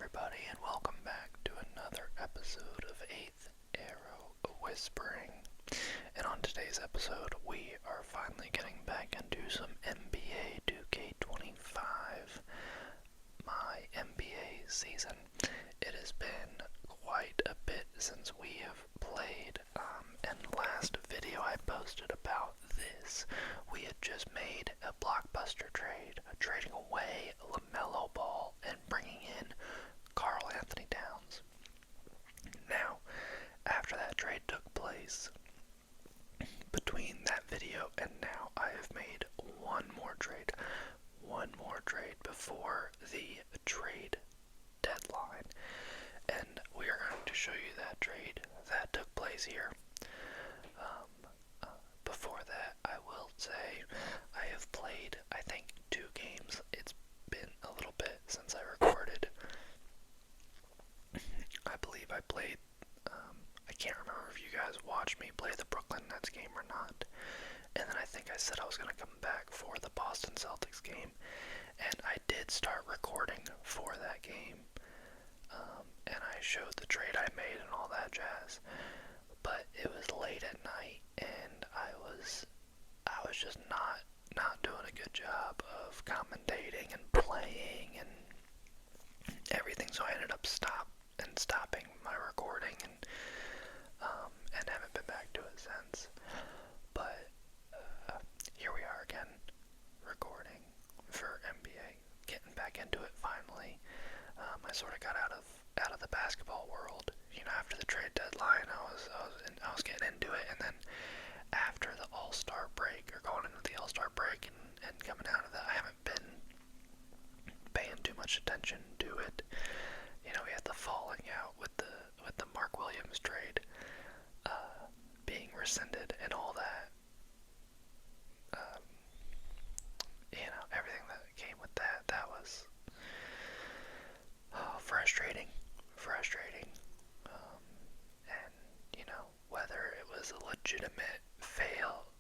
everybody, and welcome back to another episode of 8th Arrow Whispering. And on today's episode, we are finally getting back into some NBA 2K25, my NBA season. It has been quite a bit since we have played, and last video I posted about this, we had just made a blockbuster trade, trading away LaMelo Ball and bringing in Karl Anthony Towns. Now, after that trade took place, between that video and now, I have made one more trade before the trade deadline, and we are going to show you that trade that took place here. Before that, I will say I have played, I think, 2 games. It's been a little bit since I recorded. I believe I played, I can't remember if you guys watched me play the Brooklyn Nets game or not. And then I think I said I was going to come back for the Boston Celtics game. And I did start recording for that game. And I showed the trade I made and all that jazz. But it was late at night, and I was just not doing a good job of commentating and playing and everything, so I ended up stopping my recording and haven't been back to it since. But here we are again, recording for NBA, getting back into it finally. I sort of got out of the basketball world, after the trade deadline. I was getting into it, and then after the All-Star break, or going into the All-Star break and coming out of that, I haven't been paying too much attention to it. We had the falling out with the Mark Williams trade being rescinded and all that. Everything that came with that was frustrating. And, whether it was a legitimate failed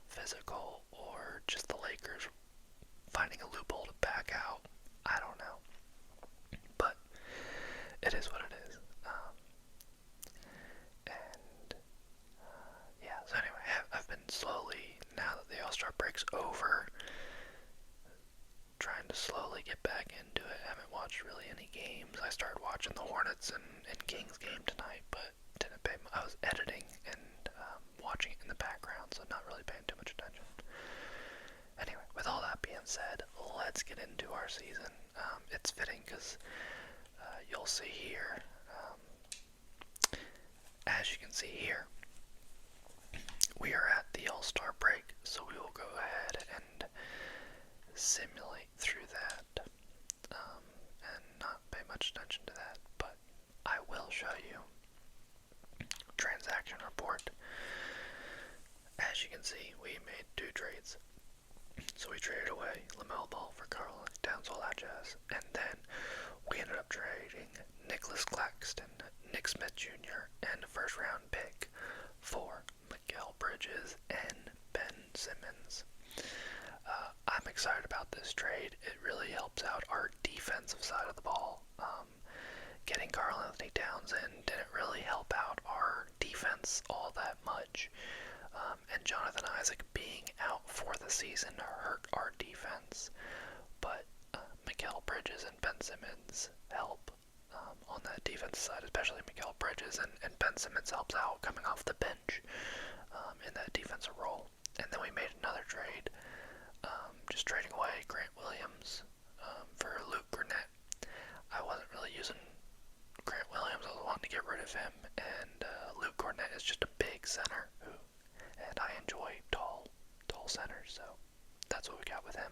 physical or just the Lakers finding a loophole to back out, I don't know. But it is what it is. So anyway, I've been slowly, now that the All-Star break's over, trying to slowly get back into it. I haven't watched really any games. I started watching the Hornets and Kings game tonight, but didn't pay. I was editing and watching it in the background, so not really paying too much attention. Anyway, with all that being said, let's get into our season. It's fitting because you'll see here, as you can see here, we are at the All-Star break, so we will go ahead and simulate through that, and not pay much attention to that, but I will show you transaction report. As you can see, we made 2 trades. So we traded away LaMelo Ball for Karl Towns, all that jazz, and then we ended up trading Nicholas Claxton, Nick Smith Jr., and a first-round pick for Mikal Bridges and Ben Simmons. I'm excited about this trade. It really helps out our defensive side of the ball. Getting Karl Anthony Towns in didn't really help out our defense all that much. And Jonathan Isaac being out for the season hurt our defense. But Mikal Bridges and Ben Simmons help on that defense side, especially Mikal Bridges, and Ben Simmons helps out coming off the bench in that defensive role. And then we made another trade, just trading away Grant Williams for Luke Garnett. I wasn't really using Grant Williams. I was wanting to get rid of him, and Luke Garnett is just a big center, and I enjoy tall centers, so that's what we got with him.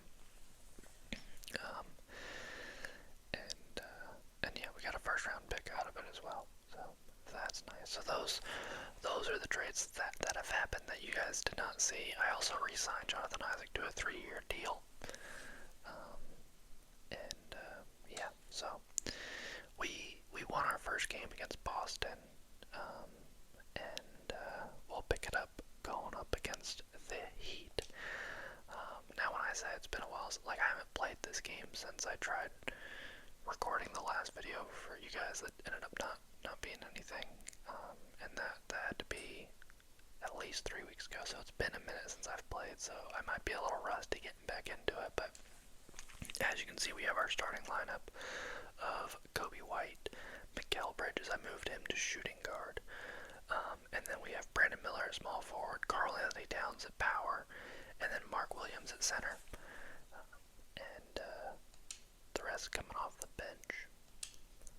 And yeah, we got a first-round pick out of it as well, so that's nice. So those are the trades that have happened that you guys did not see. I also re-signed Jonathan Isaac to a 3-year deal. Yeah, so we won our first game against Boston, and we'll pick it up going up against the Heat. Now when I say it's been a while, like I haven't played this game since I tried recording the last video video for you guys that ended up not being anything, and that had to be at least 3 weeks ago, so it's been a minute since I've played, so I might be a little rusty getting back into it, but as you can see, we have our starting lineup of Kobe White, Mikal Bridges. I moved him to shooting guard. And then we have Brandon Miller at small forward, Karl Anthony Towns at power, and then Mark Williams at center. And the rest coming off the bench.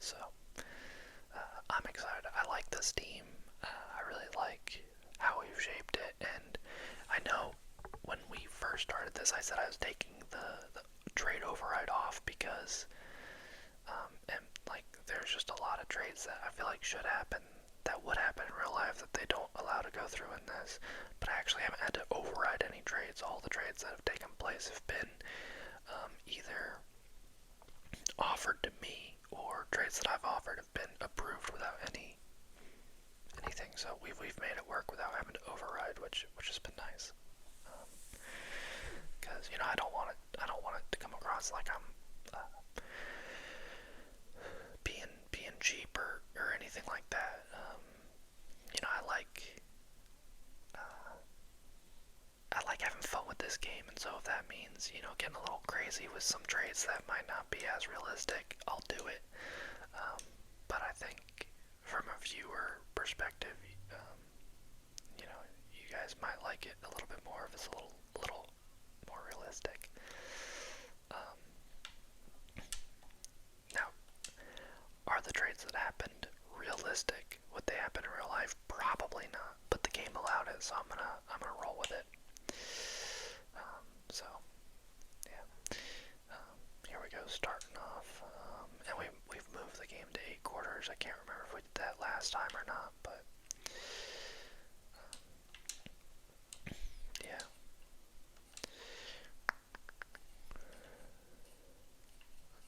So, I'm excited. I like this team. I really like how we've shaped it. And I know when we first started this, I said I was taking the trade override off because and like there's just a lot of trades that I feel like should happen, that would happen in real life, that they don't allow to go through in this. But I actually haven't had to override any trades. All the trades that have taken place have been either offered to me, or trades that I've offered have been approved without anything. So we've made it work without having to override, which has been nice. Because I don't want it to come across like I'm being cheap or anything like that. I like having fun with this game, and so if that means getting a little crazy with some trades that might not be as realistic, I'll do it. But I think from a viewer perspective, you guys might like it a little bit more if it's a little more realistic. Now, are the trades that happened realistic? Would they happen in real life? Probably not. But the game allowed it, so I'm gonna roll with it. So yeah. Here we go, starting off. And we've moved the game to 8 quarters. I can't remember if we did that last time or not, but yeah.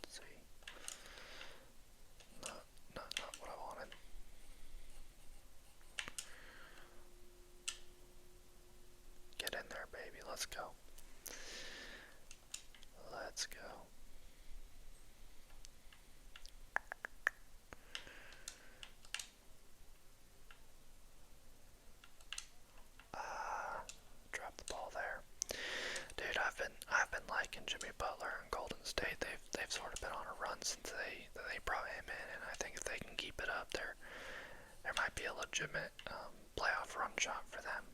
Let's see. Not what I wanted. Get in there, baby. Let's go. Let's go. Drop the ball there. Dude, I've been liking Jimmy Butler and Golden State. They've sort of been on a run since they brought him in, and I think if they can keep it up, there might be a legitimate playoff run shot for them.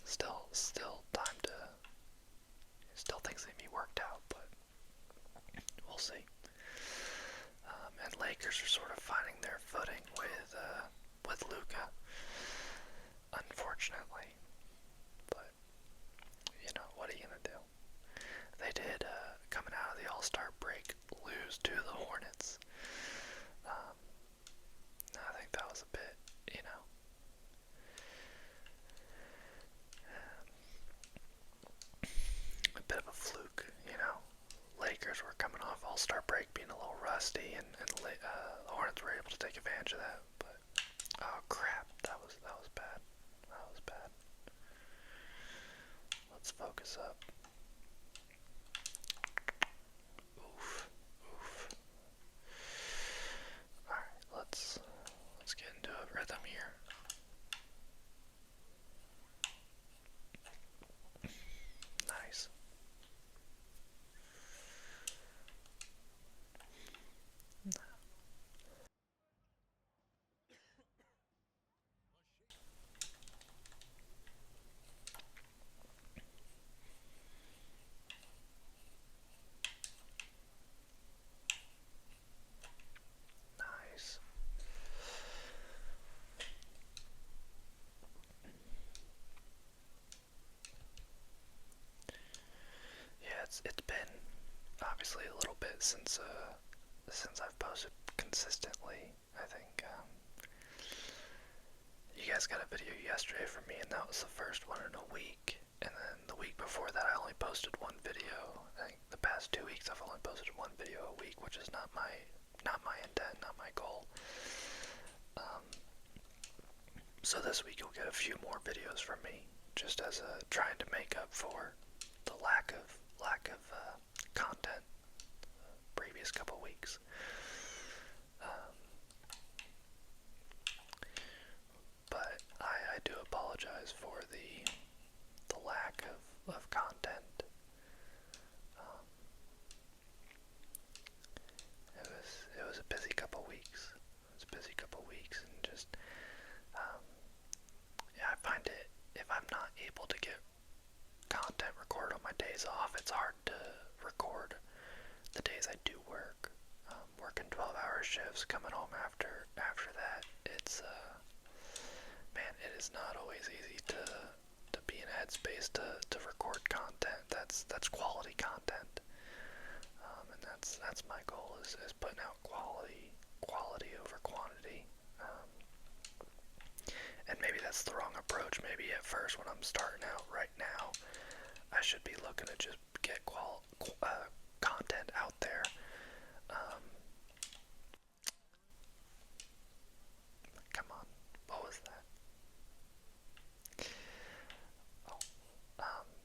Still time to. Still things need to be worked out, but we'll see. And Lakers are sort of finding their footing with Luka, unfortunately. But what are you gonna do? They did, coming out of the All-Star break, lose to the Hornets. I think that was a bit, a bit of a fluke, Lakers were coming off All-Star break being a little rusty, and the Hornets were able to take advantage of that. But oh crap, that was bad. That was bad. Let's focus up. Oof. Alright, let's get into a rhythm here. Nice. Nice. Yeah, it's been obviously a little bit since I've posted consistently. I think you guys got a video yesterday from me, and that was the first one in a week. And then the week before that, I only posted one video. I think the past 2 weeks, I've only posted one video a week, which is not my intent, not my goal. So this week you'll get a few more videos from me, just as trying to make up for the lack of content previous couple weeks. able to get content recorded on my days off. It's hard to record the days I do work. Working 12-hour shifts, coming home after that. It's man, it is not always easy to be in a headspace to record content. That's quality content. And that's my goal is putting out quality over quantity. And maybe that's the wrong approach. Maybe at first when I'm starting out right now, I should be looking to just get content out there. Come on, what was that? Oh,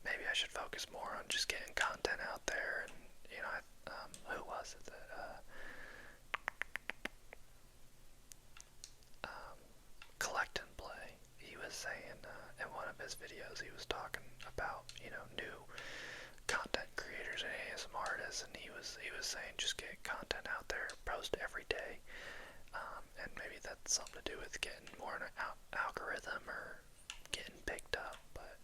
maybe I should focus more on just getting content out there. And who was it that Collect and Play? He was saying in one of his videos, he was talking about new content creators and ASMR artists, and he was saying just get content out there, post every day, and maybe that's something to do with getting more in an algorithm or getting picked up. But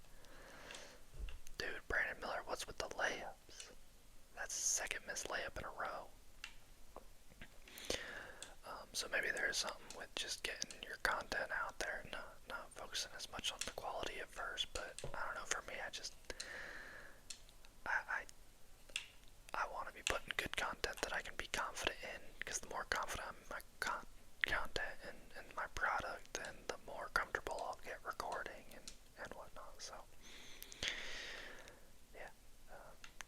dude, Brandon Miller, what's with the layups? That's the second missed layup in a row. So maybe there's something with just getting your content out there, and not focusing as much on the quality at first. But I don't know. For me, I want to be putting good content that I can be confident in, because the more confident I'm in my content and my product, then the more comfortable I'll get recording and whatnot. So yeah,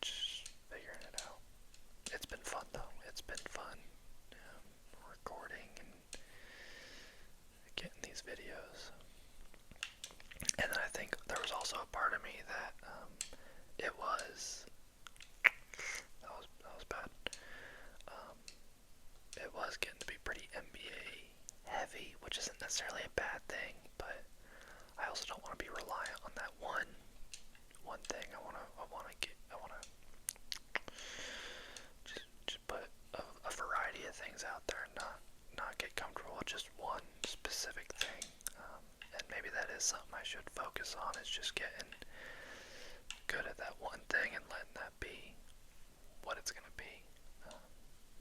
just figuring it out. It's been fun though. It's been fun recording and getting these videos. And then I think there was also a part of me that it was bad. It was getting to be pretty NBA heavy, which isn't necessarily a bad thing, but I also don't want to be reliant on that one thing. I want to just put a variety of things out there, and not get comfortable with just one specific thing. And maybe that is something I should focus on, is just getting good at that one thing and letting that be what it's going to be.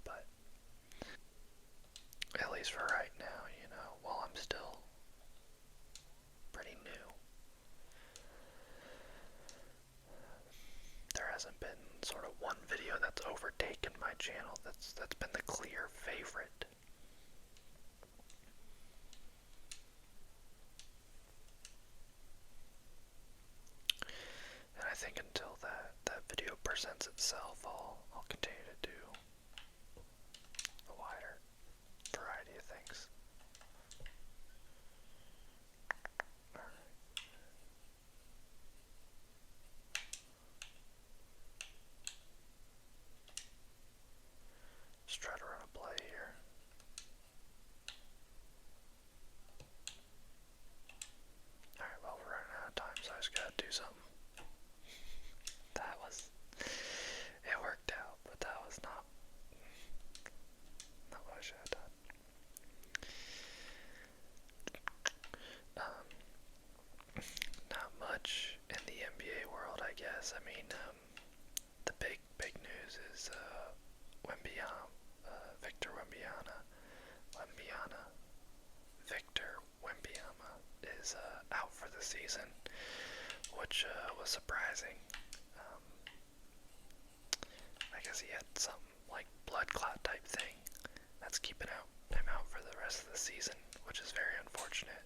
But at least for right now, while I'm still pretty new, there hasn't been sort of one video that's overtaken my channel that's been the clear favorite. And I think until that video presents itself, I'll continue to do a wider variety of things. Alright. Just try to run a play here. Alright, well, we're running out of time, so I just gotta do something. It worked out, but that was not what I should have done. Not much in the NBA world, I guess. I mean, the big news is Victor Wembanyama is out for the season, which was surprising. I guess he had some like blood clot type thing that's keeping him out for the rest of the season, which is very unfortunate.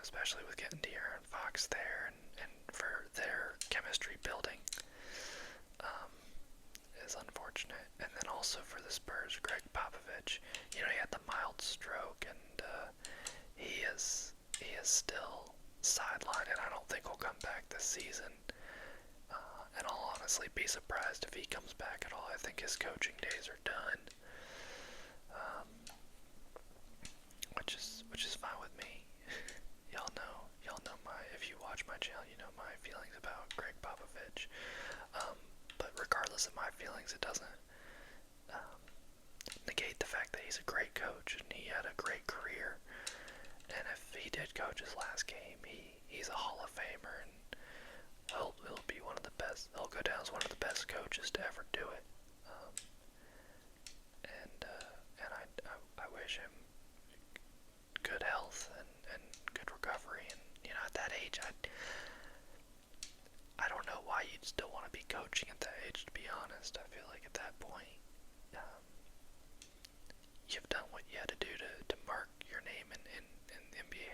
Especially with getting De'Aaron Fox there and for their chemistry building, is unfortunate. And then also for the Spurs, Greg Popovich, he had the mild stroke, and he is still sidelined, and I don't think he'll come back this season. And I'll honestly be surprised if he comes back at all. I think his coaching days are done, which is fine with me. Y'all know if you watch my channel, you know my feelings about Greg Popovich. But regardless of my feelings, it doesn't negate the fact that he's a great coach and he had a great career. And if he did coach his last game, he's a Hall of Famer, and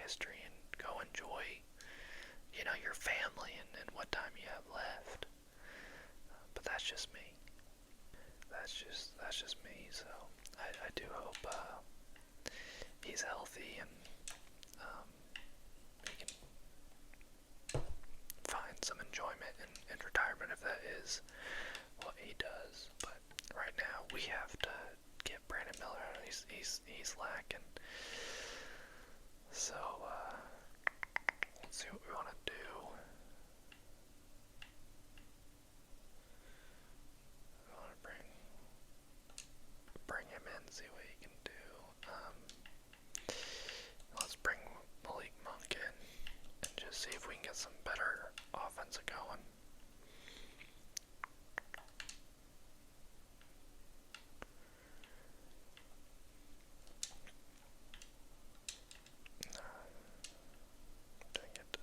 history and go enjoy, your family and what time you have left. But that's just me. That's just me. So I do hope he's healthy and he can find some enjoyment in retirement if that is what he does. But right now we have to get Brandon Miller out. He's lacking. So let's see what we want to do. We want to bring him in, see what he can do. Let's bring Malik Monk in and just see if we can get some better offense going. Dang it.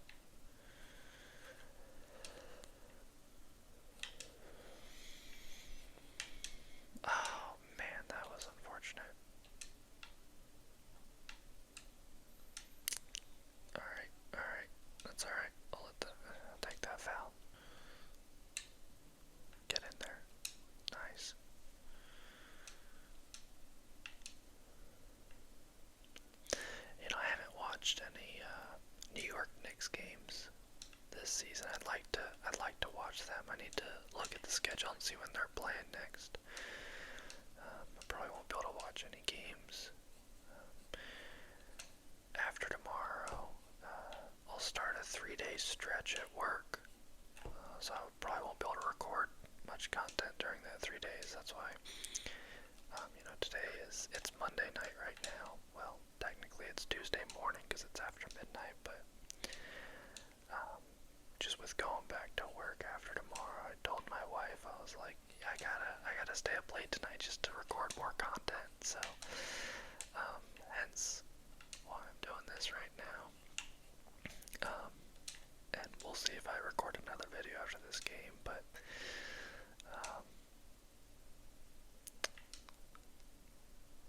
Oh man, that was unfortunate. Alright, that's alright. I'll take that foul. Get in there. Nice. I haven't watched any New York Knicks games this season. I'd like to watch them. I need to look at the schedule and see when they're playing next. I probably won't be able to watch any games. After tomorrow, I'll start a 3-day stretch at work, so I probably won't be able to record much content during that 3 days. That's why, today it's Monday night right now. Well, technically it's Tuesday morning because it's after midnight, but just with going back to work after tomorrow, I told my wife, I was like, I gotta stay up late tonight just to record more content. So, hence why I'm doing this right now. And we'll see if I record another video after this game, but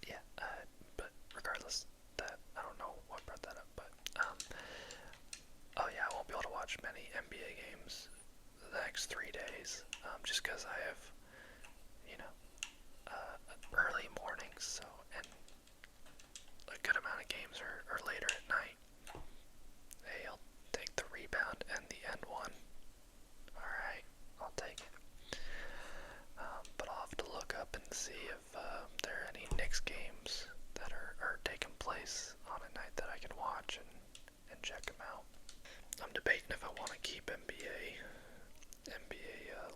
yeah, but regardless, that I don't know what brought that up, but oh yeah, I won't be able to watch many NBA games the next 3 days, just because I have, early mornings, so, and a good amount of games are later at night. Hey, I'll take the rebound and the end one. Alright, I'll take it. But I'll have to look up and see if there are any Knicks games that are taking place on a night that I can watch and check them out. I'm debating if I want to keep NBA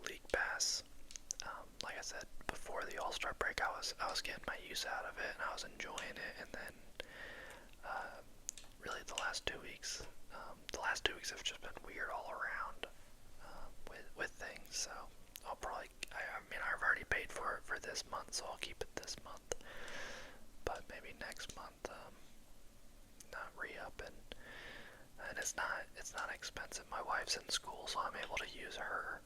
League Pass. Like I said before the All-Star break, I was getting my use out of it and I was enjoying it, and then really the last 2 weeks have just been weird all around with things. So I'll probably I've already paid for it for this month, so I'll keep it this month. But maybe next month, not re-up, and it's not expensive. My wife's in school, so I'm able to use her.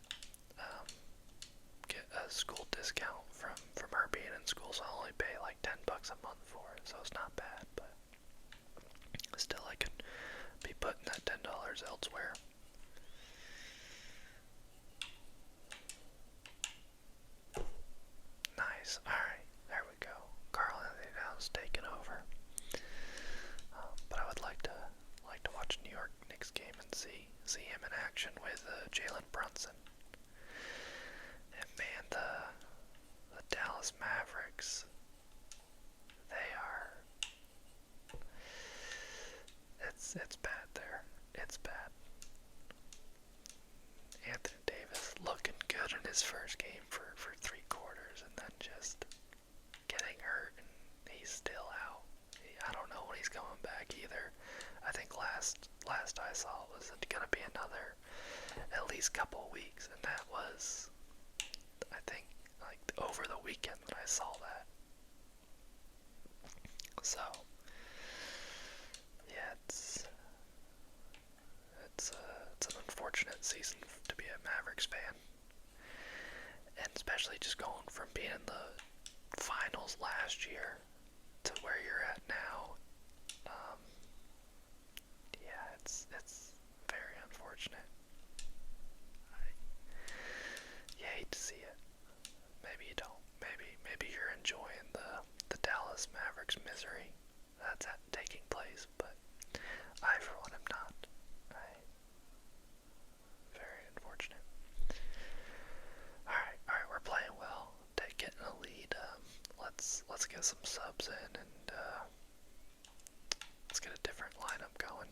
Get a school discount from her being in school, so I'll only pay like $10 a month for it, so it's not bad, but still I could be putting that $10 elsewhere. Nice. Alright, there we go. Carl Anthony Towns taking over. But I would like to watch New York Knicks game and see him in action with Jalen Brunson. And man, the Dallas Mavericks, it's bad there. It's bad. Anthony Davis looking good in his first game for 3 quarters, and then just getting hurt, and he's still out. I don't know when he's coming back either. I think last I saw it was gonna be another at least couple weeks, and that was, I think, like over the weekend that I saw that. So yeah, it's an unfortunate season to be a Mavericks fan, and especially just going from being in the finals last year to where you're at now. It's very unfortunate. You hate to see it. Maybe you don't. Maybe you're enjoying the Dallas Mavericks misery that's taking place, but I, for one, am not. Very unfortunate. Alright, we're playing well. Getting a lead. Let's get some subs in and let's get a different lineup going.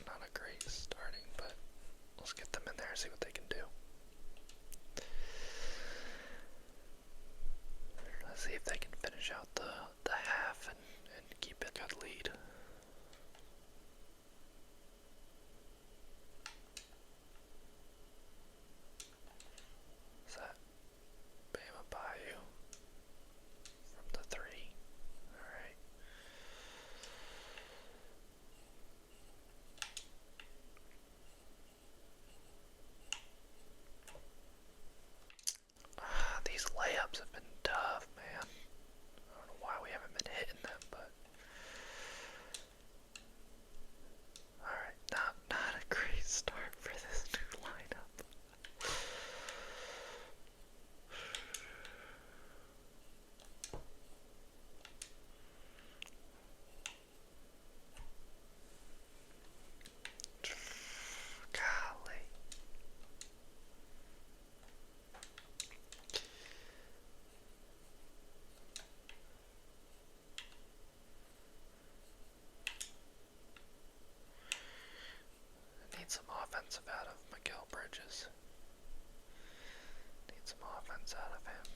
Not a great starting, but let's get them in there and see what they can do. Let's see if they can finish out the half and keep it a good lead. Is that Bama Bayou from the 3? Alright. These layups have been tough, man. I don't know why we haven't been hitting them, but alright, not a great start for this new lineup. Golly. Need some offensive out of Mikal Bridges. Need some offense out of him.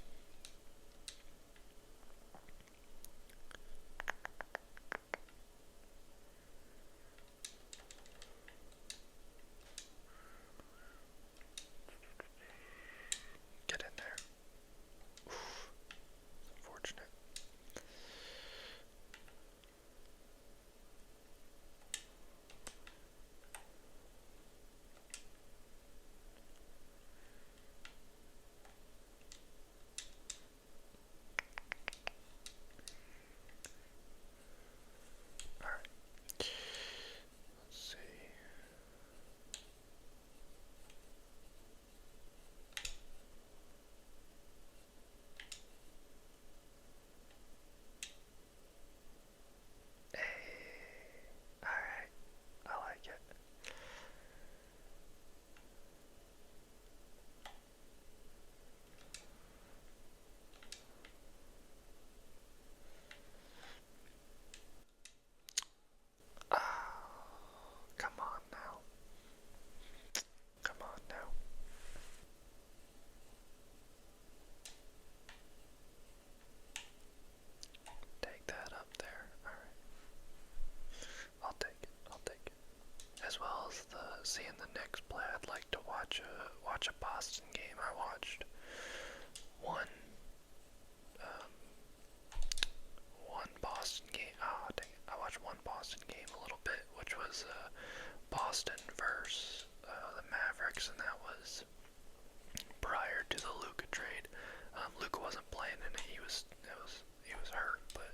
Get in there. Oof. Unfortunate. Alright. Let's see. Alright. I like it. Oh, come on now. Come on now. Take that up there. Alright. I'll take it. As well as seeing the Knicks play, I'd like to watch a Boston game. I watched one Boston game. Oh dang it! I watched one Boston game a little bit, which was Boston versus the Mavericks, and that was prior to the Luka trade. Luka wasn't playing in it. He was hurt, but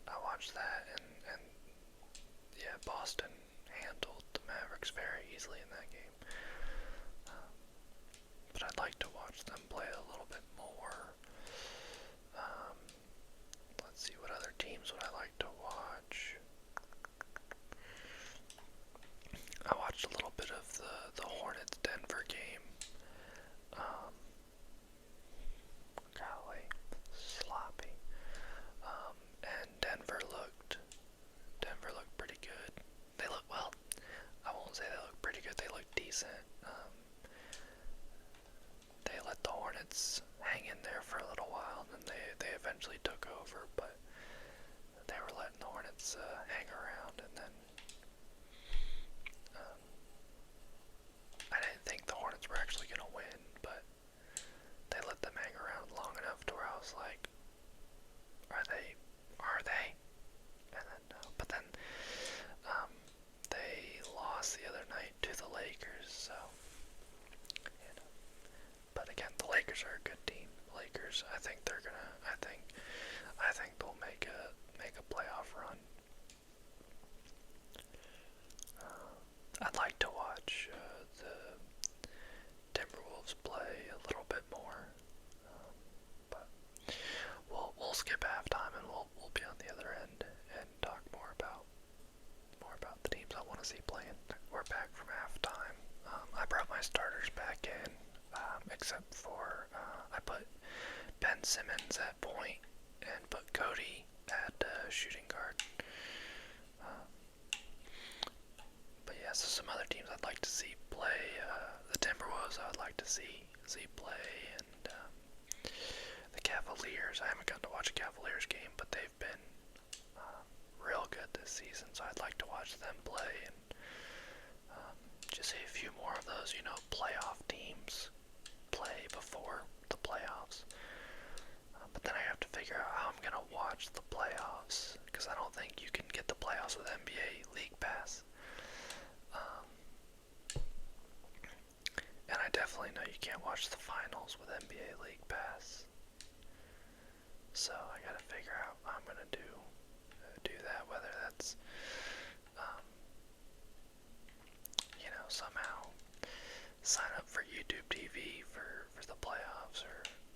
I watched that, and yeah, Boston handled the Mavericks very easily in that game. But I'd like to watch them play a little bit more. Let's see, what other teams would I like to watch? I watched a little bit of the Hornets Denver game. Golly, sloppy. And Denver looked pretty good. They look, well, I won't say they look pretty good. They look decent. They let the Hornets hang in there for a little while, and then they eventually took over, but they were letting the Hornets hang around, and then I didn't think the Hornets were actually going to win, but they let them hang around long enough to where I was like, are they? And then no. But then they lost the other night to the Lakers, so you know. But again, the Lakers are a good team. Lakers, I think skip halftime and we'll be on the other end and talk more about the teams I want to see playing. We're back from halftime. I brought my starters back in, except for I put Ben Simmons at point and put Cody at shooting guard. But yeah, so some other teams I'd like to see play. The Timberwolves I would like to see play, and the Cavaliers. I haven't gotten to watch a Cavaliers game, but they've been real good this season, so I'd like to watch them play and just see a few more of those, playoff teams play before the playoffs. But then I have to figure out how I'm going to watch the playoffs, because I don't think you can get the playoffs with NBA League Pass. And I definitely know you can't watch the finals with NBA League Pass. So I gotta figure out how I'm gonna do that, whether that's, somehow sign up for YouTube TV for the playoffs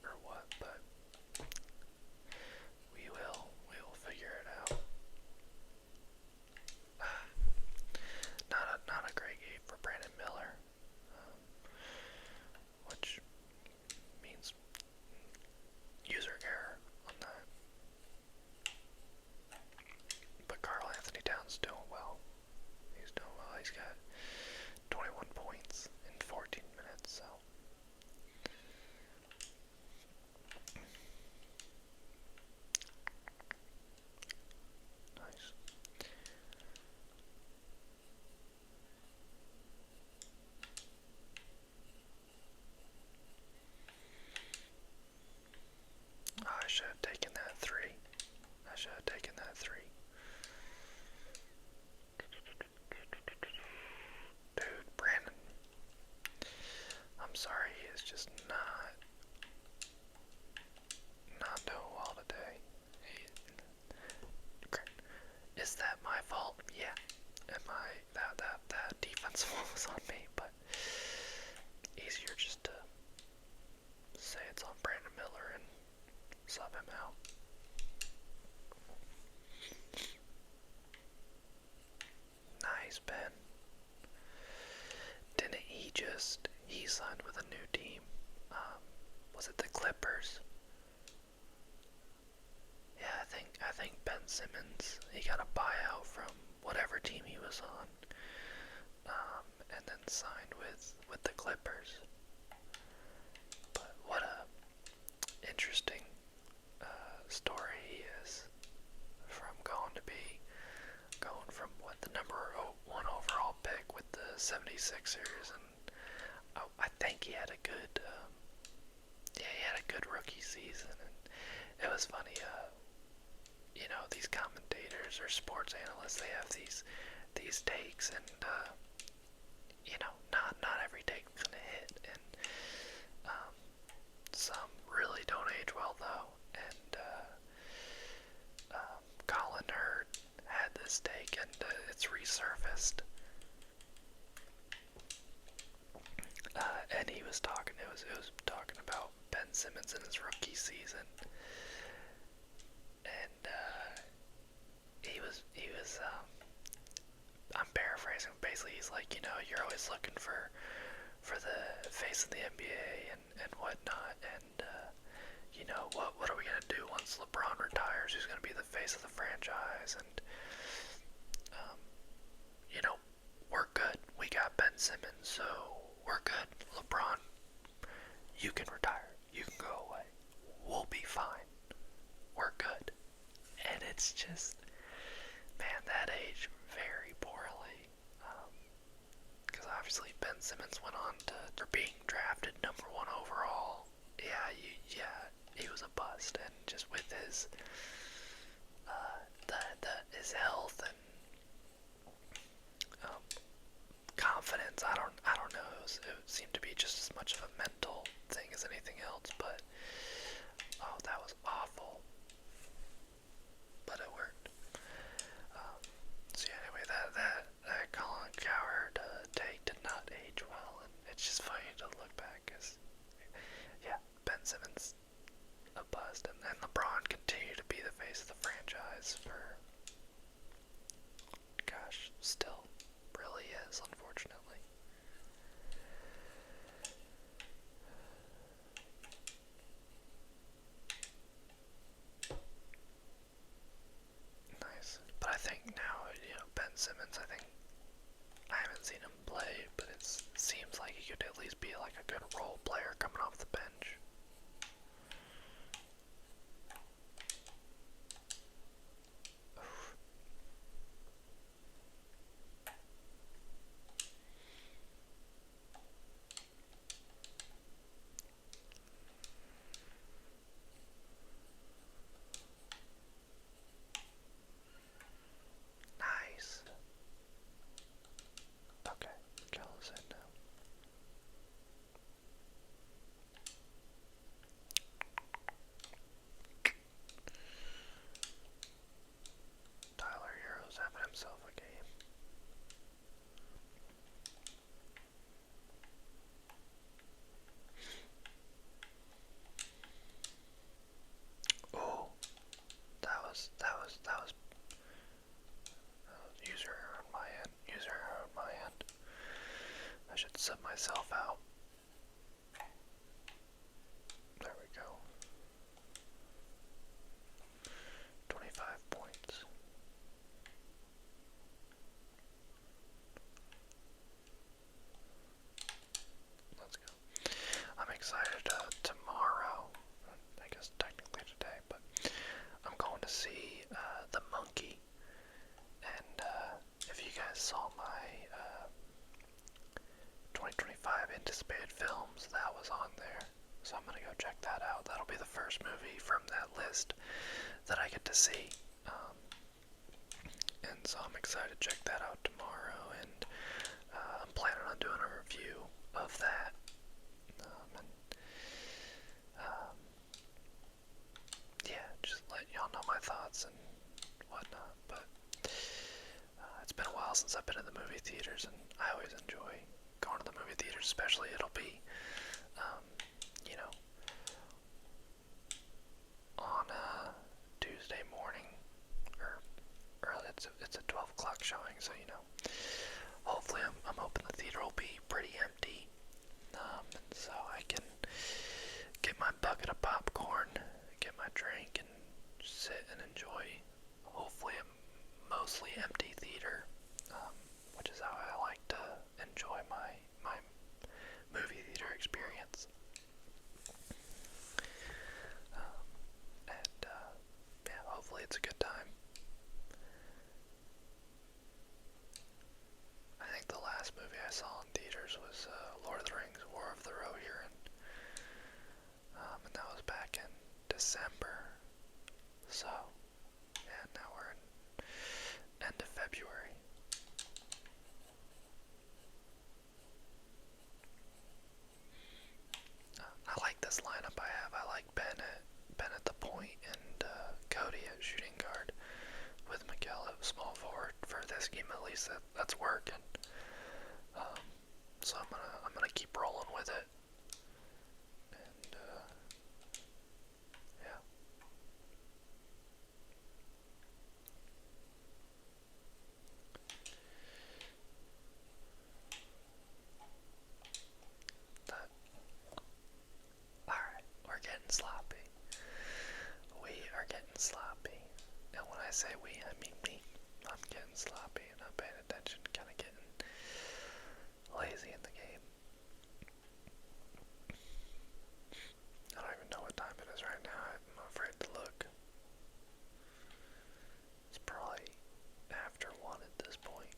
or what, but we will figure it out. Not a great game for Brandon Miller, which means user error on that. But Karl Anthony Towns doing well. He's doing well. He's got 21 points in 14 minutes, so. Nice. Oh, I should have taken that three. Dude, Brandon. I'm sorry, he is just not doing well today. Is that my fault? Yeah. That defensive one was on me, but easier just to say it's on Brandon Miller and sub him out. Nice, Ben. Didn't he signed with a new team? Was it the Clippers? Yeah, I think Ben Simmons, he got a buyout from whatever team he was on, and then signed with the Clippers. But what a interesting story he is, from going from what, the number 1 overall pick with the 76ers, and I think he had a good rookie season. And it was funny, these commentators or sports analysts, they have these takes, and not every take's gonna hit, and some really don't age well though. And Colin Hurd had this take, and it's resurfaced. And he was talking. It was talking about Ben Simmons in his rookie season, and he was. I'm paraphrasing. Basically, he's like, you're always looking for the face of the NBA and whatnot, and what are we gonna do once LeBron retires? Who's gonna be the face of the franchise? And we're good. We got Ben Simmons, so we're good. LeBron, you can retire. You can go away. We'll be fine. We're good. And it's just, man, that aged very poorly. Because obviously Ben Simmons went on to being drafted number 1 overall. Yeah, he was a bust, and just with his his health and confidence, I don't know. It seemed to be just as much of a mental thing as anything else. But that was awful. But it worked. So yeah, anyway, that Colin Cowherd take did not age well, and it's just funny to look still really is, unfortunately. Nice. But I think now, Ben Simmons, I haven't seen him play, but it seems like he could at least be like a good role player coming off the bench. Oof. Nice. Okay, Kel's in now. Tyler Hero's having himself a game. Oh, that was user error on my end. User error on my end. I should sub myself out. There we go. 25 points. Let's go. I'm excited tomorrow, I guess technically today, but I'm going to see The Monkey. And if you guys saw my 2025 anticipated films, that was on there. So I'm going to go check that out. That'll be the first movie from that list that I get to see. And so I'm excited to check that out tomorrow. And I'm planning on doing a review of that. Yeah, just let y'all know my thoughts and whatnot. But it's been a while since I've been in the movie theaters, and I always enjoy going to the movie theaters, especially it'll be, you know, on Tuesday morning, or early. It's a 12 o'clock showing, so hopefully I'm hoping the theater will be pretty empty, and so I can get my bucket of popcorn, get my drink, and sit and enjoy, hopefully, a mostly empty theater, which is how I like to enjoy my movie theater experience. And yeah, hopefully it's a good time. I think the last movie I saw in theaters was Lord of the Rings, War of the Rohirrim. And that was back in December. So, yeah, now we're in end of February. I like this lineup I have. I like Ben at the point, and Cody at shooting guard, with Miguel at small forward. For this game, at least, that's working. So I'm gonna keep rolling with it. And yeah. Alright, we're getting sloppy. We are getting sloppy. And when I say we, I mean me. I'm getting sloppy, not paying attention, kind of getting lazy in the game. I don't even know what time it is right now. I'm afraid to look. It's probably after 1 at this point.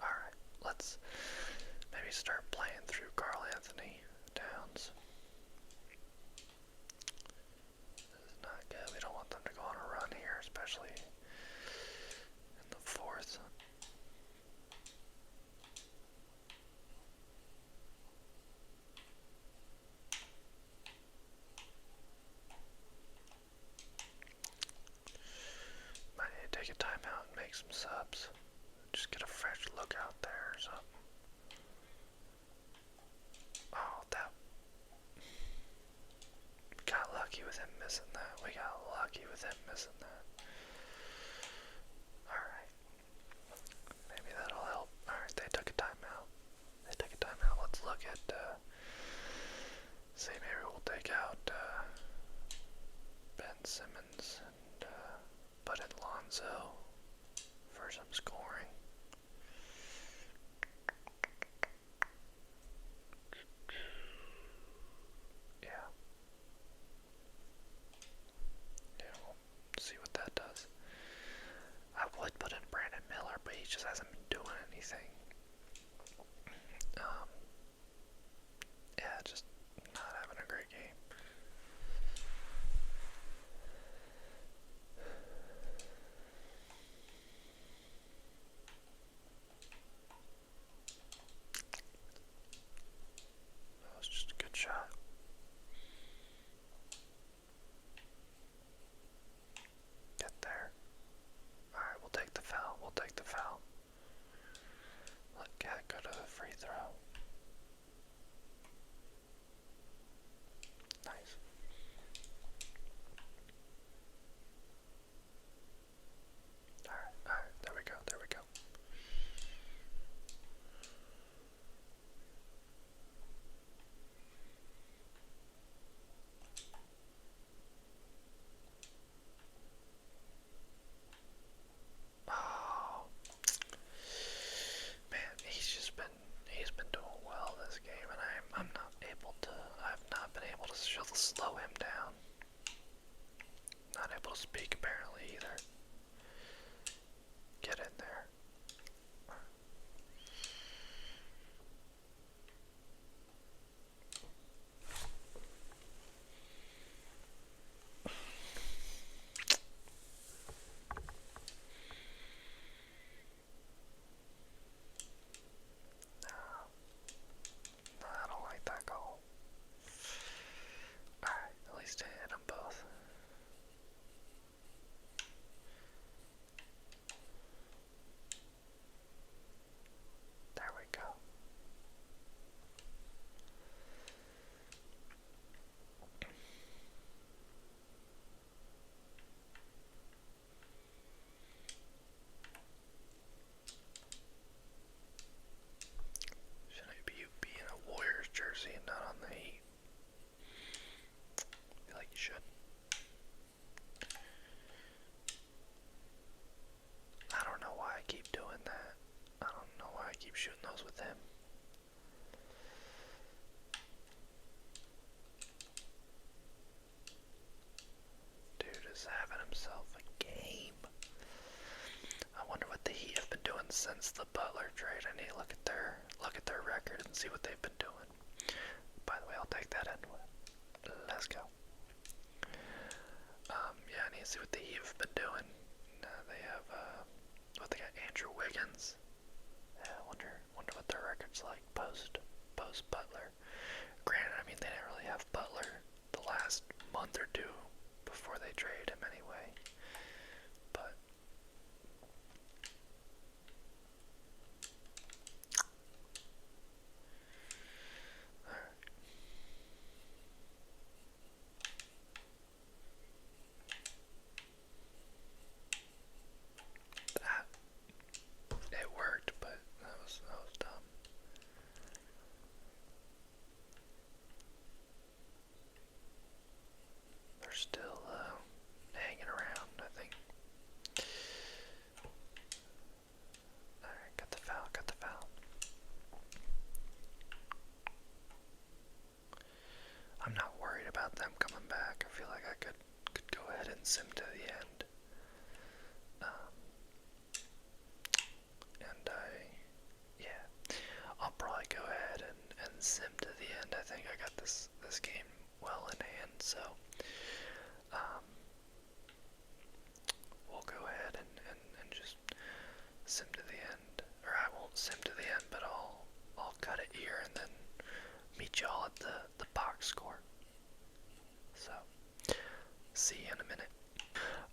Alright, let's maybe start playing through Karl Anthony Towns. This is not good. We don't want them to go on a run here, especially in the 4th. Might need to take a timeout and make some subs. Just get a fresh look out there or something. Oh, missing that. We got lucky with him missing that. Alright. Maybe that'll help. Alright, they took a timeout. Let's look at, see, maybe we'll take out, Ben Simmons and, put in Lonzo for some scoring. Yeah. Yeah, we'll see what that does. I would put in Brandon Miller, but he just hasn't been doing anything. Yeah, just not having a great game. That was just a good shot. Get there. Alright, we'll take the foul. Let Cat go to the free throw. Nice. Alright, there we go. Oh, man, he's been doing well this game, and I've not been able to slow him down. Not able to speak apparently either. Get in there. No, I don't like that goal. Alright, at least I hit them both. There we go. Should I be in a Warriors jersey and not on the Heat? I feel like you should. I don't know why I keep doing that. I don't know why I keep shooting those with him. Dude is having himself a game. I wonder what the Heat have been doing since the Butler trade. I need to look at their record and see what they've been doing. By the way, I'll take that in. Let's go. Yeah, I need to see what the Heat have been doing. They have they got Andrew Wiggins. Yeah, I wonder what their record's like post Butler. Granted, I mean they didn't really have Butler the last month or two before they traded him anyway. But it worked, but that was dumb. They're still hanging around, I think. Alright, got the foul. I'm not worried about them coming back. I feel like I could go ahead and sim to the end. I'll probably go ahead and sim to the end. I think I got this game well in hand, so we'll go ahead and just sim to the end. Or I won't sim to the end, but I'll cut it here and then meet y'all at the box score. So, see you in a minute.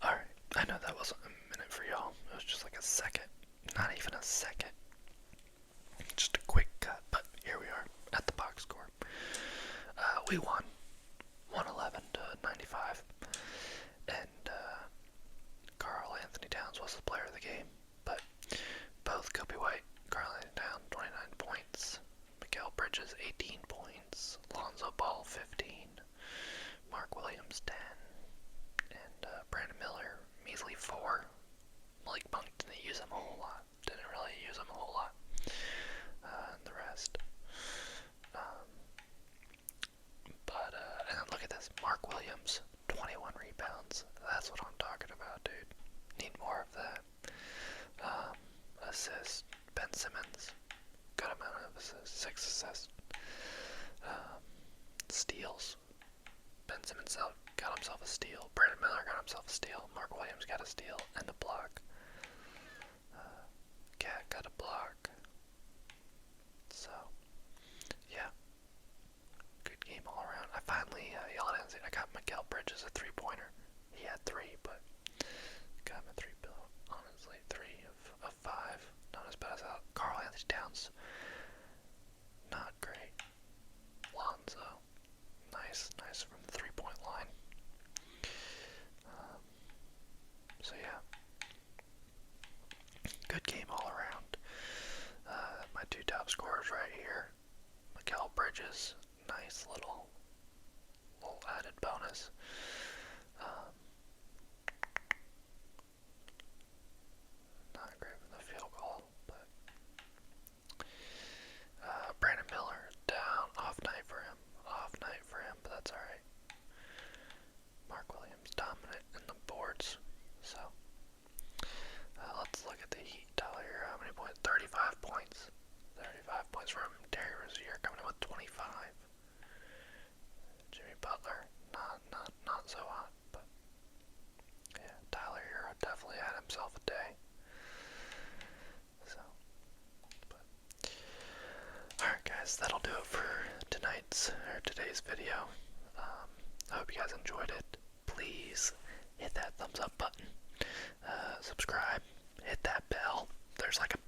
Alright, I know that wasn't a minute for y'all. It was just like a second. Not even a second. Just a quick cut, but here we are at the box score. We won 111 to 95. dude. Need more of that. Assist. Ben Simmons. Good amount of assists. 6 assists. Steals. Ben Simmons got himself a steal. Brandon Miller got himself a steal. Mark Williams got a steal and a block. Cat got a block. So, yeah. Good game all around. I finally, y'all didn't see it, I got Mikal Bridges a 3-pointer. He had 3, but got him a 3 bill. Honestly, 3 of 5. Not as bad as that. Karl Anthony Towns. Not great. Lonzo. Nice from the 3-point line. So yeah. Good game all around. My 2 top scorers right here. Mikal Bridges. Nice little added bonus. Not great for the field goal, but Brandon Miller down. Off night for him, but that's alright. Mark Williams dominant in the boards. So let's look at the Heat. Tyler here, how many points? 35 points. 35 points from Terry Rozier coming in with 25. Jimmy Butler, not so hot, but yeah, Tyler Hero definitely had himself a day. So, but alright guys, that'll do it for today's video. I hope you guys enjoyed it. Please hit that thumbs up button, subscribe, hit that bell. There's like a